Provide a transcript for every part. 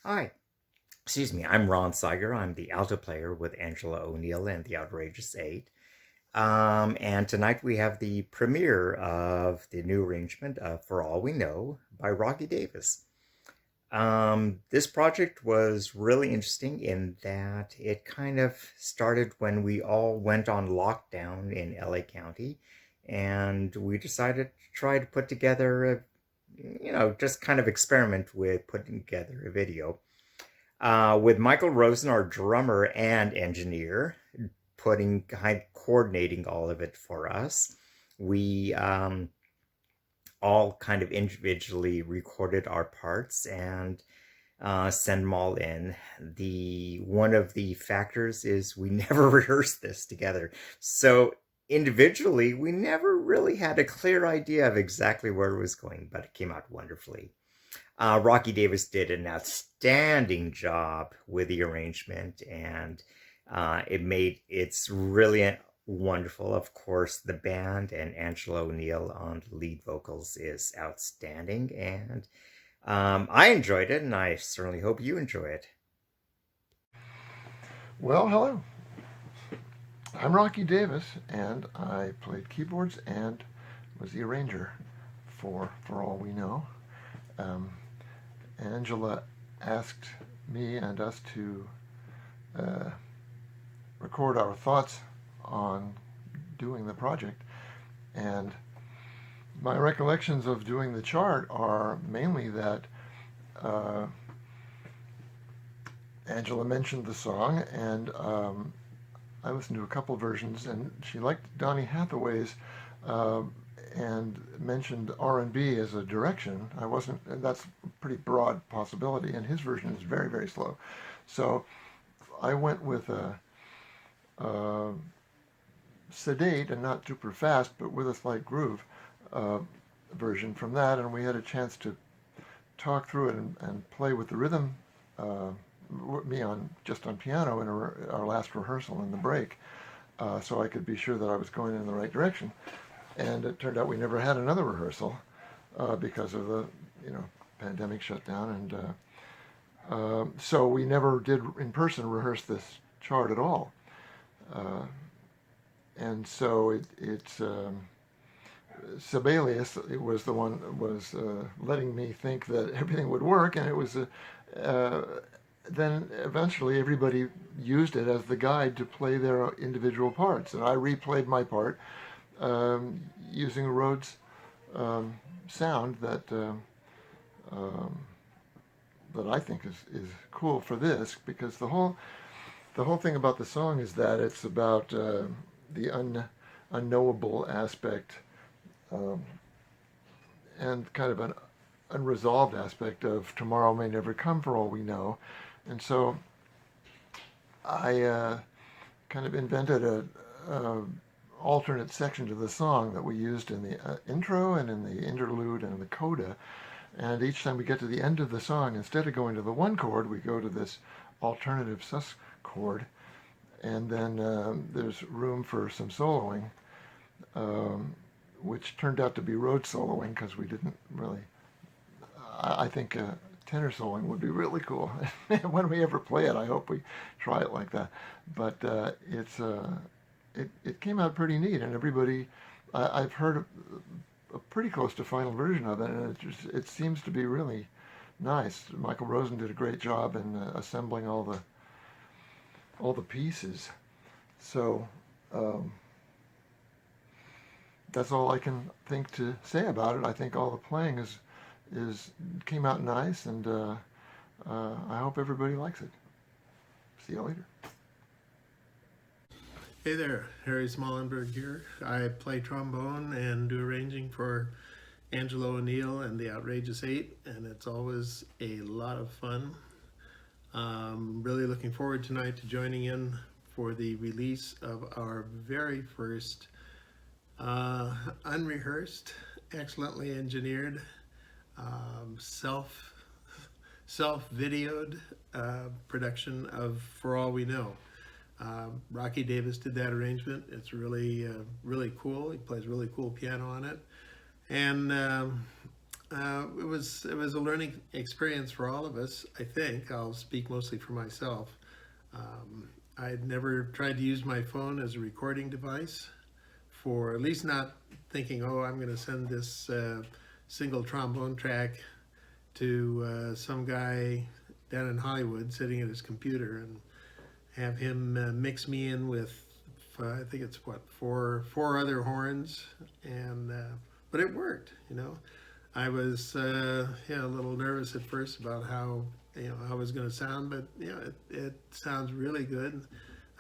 Hi, excuse me, I'm Ron Siger. I'm the alto player with Angelo Neel and the Outrageous8. And tonight we have the premiere of the new arrangement of For All We Know by Rocky Davis. This project was really interesting in that it kind of started when we all went on lockdown in LA County, and we decided to try to put together just kind of experiment with putting together a video with Michael Rosen, our drummer and engineer, coordinating all of it for us. We all kind of individually recorded our parts and send them all in. The one of the factors is we never rehearsed this together, so individually we never really had a clear idea of exactly where it was going, but it came out wonderfully. Rocky Davis did an outstanding job with the arrangement, and it's really wonderful. Of course, the band and Angelo Neel on the lead vocals is outstanding, and I enjoyed it, and I certainly hope you enjoy it. Well, hello. I'm Rocky Davis, and I played keyboards and was the arranger for All We Know. Angela asked me and us to record our thoughts on doing the project, and my recollections of doing the chart are mainly that Angela mentioned the song, and I listened to a couple versions, and she liked Donny Hathaway's and mentioned R&B as a direction. That's a pretty broad possibility, and his version is very, very slow. So I went with a sedate and not super fast, but with a slight groove version from that, and we had a chance to talk through it and play with the rhythm, me just on piano in our last rehearsal in the break, so I could be sure that I was going in the right direction. And it turned out we never had another rehearsal because of the pandemic shutdown, and so we never did in person rehearse this chart at all. And so it's Sibelius, it was the one that was letting me think that everything would work, and it was then eventually everybody used it as the guide to play their individual parts, and I replayed my part using a Rhodes sound that I think is cool for this, because the whole thing about the song is that it's about the unknowable aspect, and kind of an unresolved aspect of tomorrow may never come for all we know. And so I kind of invented a alternate section to the song that we used in the intro and in the interlude and the coda. And each time we get to the end of the song, instead of going to the one chord, we go to this alternative sus chord. And then there's room for some soloing, which turned out to be Rhodes soloing, because we didn't really. I think tenor soloing would be really cool. When we ever play it, I hope we try it like that. But it came out pretty neat, and everybody, I've heard a pretty close to final version of it, and it seems to be really nice. Michael Rosen did a great job in assembling all the pieces. So that's all I can think to say about it. I think all the playing is came out nice, and I hope everybody likes it. See you later. Hey there, Harry Smallenberg here. I play trombone and do arranging for Angelo Neel and the Outrageous8, and it's always a lot of fun. Really looking forward tonight to joining in for the release of our very first unrehearsed, excellently engineered, self-videoed production of For All We Know. Rocky Davis did that arrangement. It's really, really cool. He plays really cool piano on it. And It was a learning experience for all of us. I think I'll speak mostly for myself. I'd never tried to use my phone as a recording device, for at least not thinking, oh, I'm going to send this single trombone track to some guy down in Hollywood sitting at his computer and have him mix me in with I think it's what four other horns, and but it worked. I was a little nervous at first about how how it was going to sound, but it sounds really good.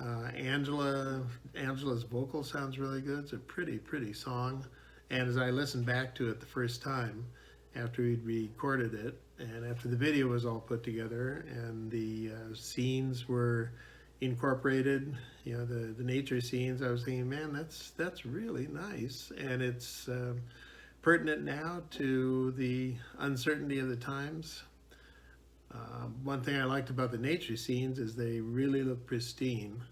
Angela's vocal sounds really good. It's a pretty song, and as I listened back to it the first time after we'd recorded it, and after the video was all put together and the scenes were incorporated, the nature scenes, I was thinking, man, that's really nice, and it's pertinent now to the uncertainty of the times. One thing I liked about the nature scenes is they really look pristine,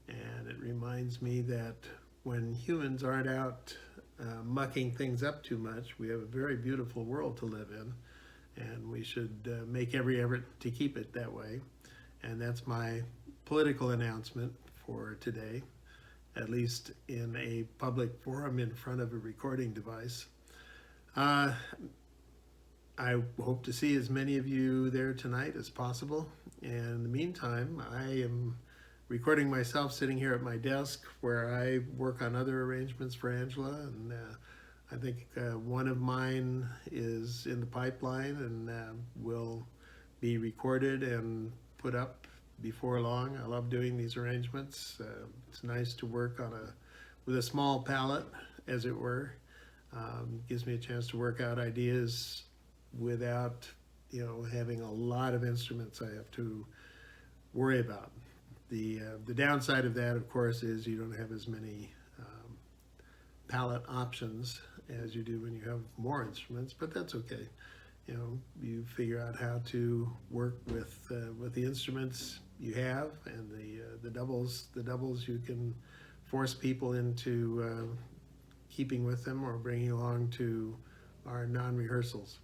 and it reminds me that when humans aren't out mucking things up too much, we have a very beautiful world to live in, and we should make every effort to keep it that way. And that's my political announcement for today, at least in a public forum in front of a recording device. I hope to see as many of you there tonight as possible. And in the meantime, I am recording myself sitting here at my desk where I work on other arrangements for Angela. And I think one of mine is in the pipeline and will be recorded and put up before long. I love doing these arrangements. It's nice to work with a small palette, as it were. Gives me a chance to work out ideas without having a lot of instruments I have to worry about. The downside of that, of course, is you don't have as many palette options as you do when you have more instruments, but that's okay. You figure out how to work with the instruments you have, and the doubles you can force people into keeping with them or bringing along to our non-rehearsals.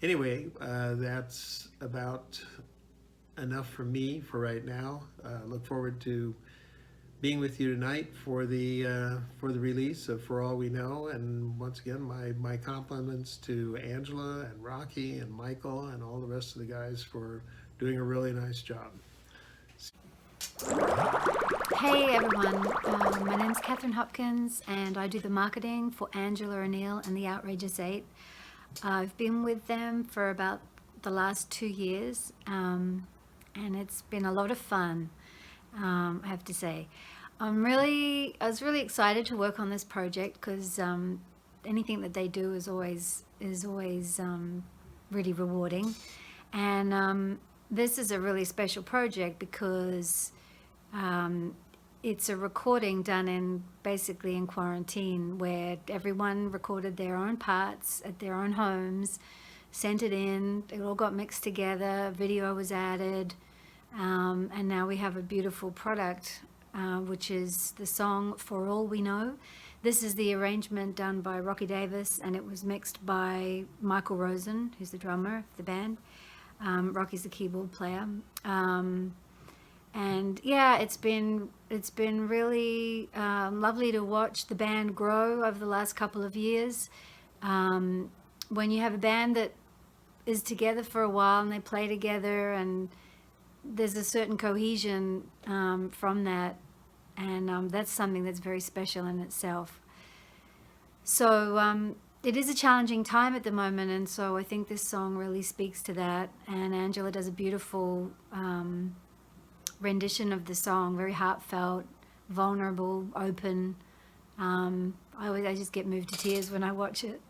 Anyway, that's about enough for me for right now. Look forward to being with you tonight for the release of For All We Know. And once again, my compliments to Angela and Rocky and Michael and all the rest of the guys for doing a really nice job. Hey everyone, my name's Kathryn Hopkins and I do the marketing for Angelo Neel and the Outrageous8. I've been with them for about the last 2 years, and it's been a lot of fun, I have to say. I was really excited to work on this project because anything that they do is always really rewarding, and this is a really special project because it's a recording done basically in quarantine, where everyone recorded their own parts at their own homes, sent it in, it all got mixed together, video was added, and now we have a beautiful product, which is the song For All We Know. This is the arrangement done by Rocky Davis, and it was mixed by Michael Rosen, who's the drummer of the band. Rocky's the keyboard player. And yeah, it's been really lovely to watch the band grow over the last couple of years. When you have a band that is together for a while and they play together, and there's a certain cohesion from that, and that's something that's very special in itself. So it is a challenging time at the moment, and so I think this song really speaks to that. And Angela does a beautiful rendition of the song, very heartfelt, vulnerable, open. I just get moved to tears when I watch it.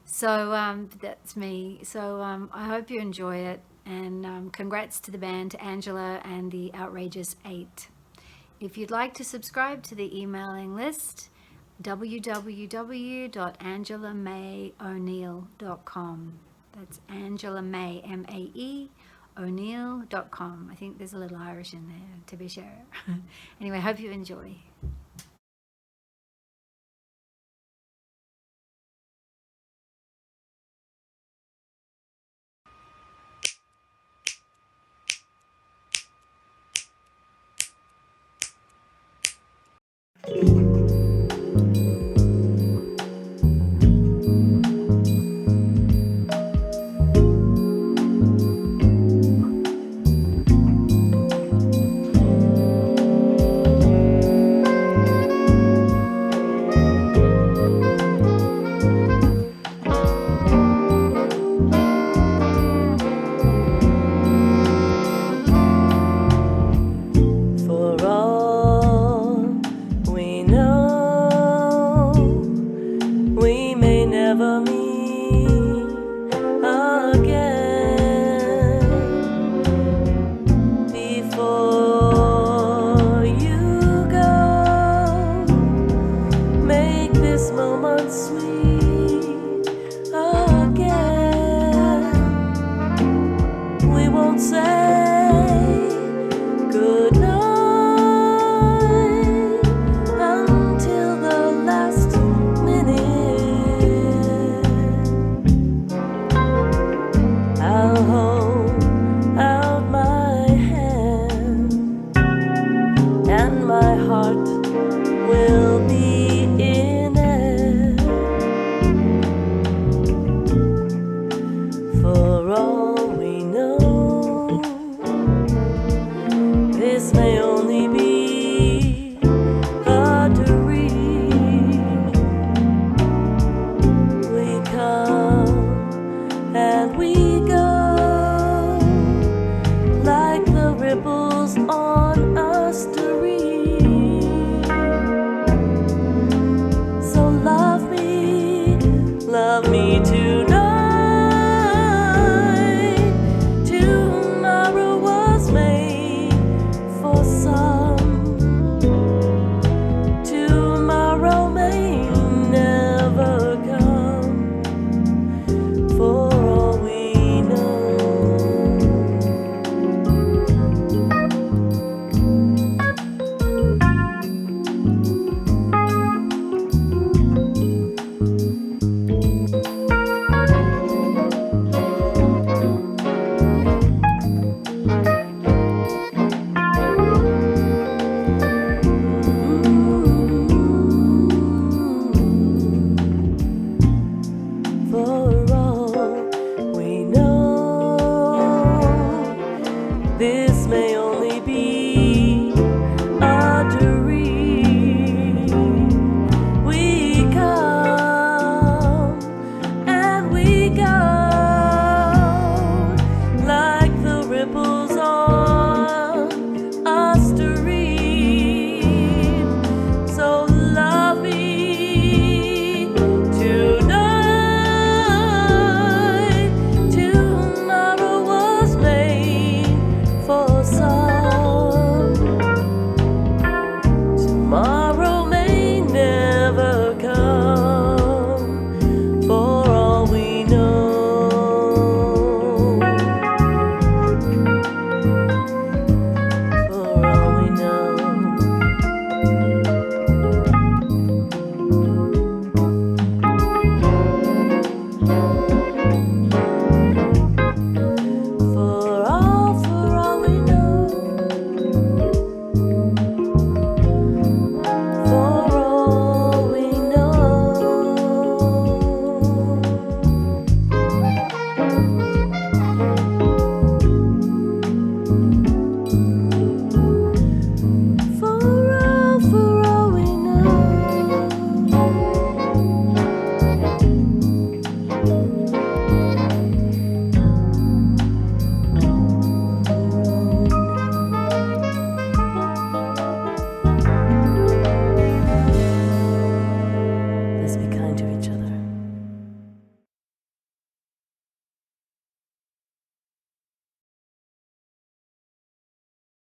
So that's me. So I hope you enjoy it, and congrats to the band, to Angela and the Outrageous8. If you'd like to subscribe to the emailing list, www.angelamayoneil.com. That's Angela May, M-A-E, O'Neill.com. I think there's a little Irish in there, to be sure. Anyway, hope you enjoy. we may never meet again. Before you go, make this moment sweet again. We won't say good night until the last minute. I'll hold out my hand, and my heart will be in it. For all we know, this may only be a dream. We come and we go like the ripples on a stream. So love me too.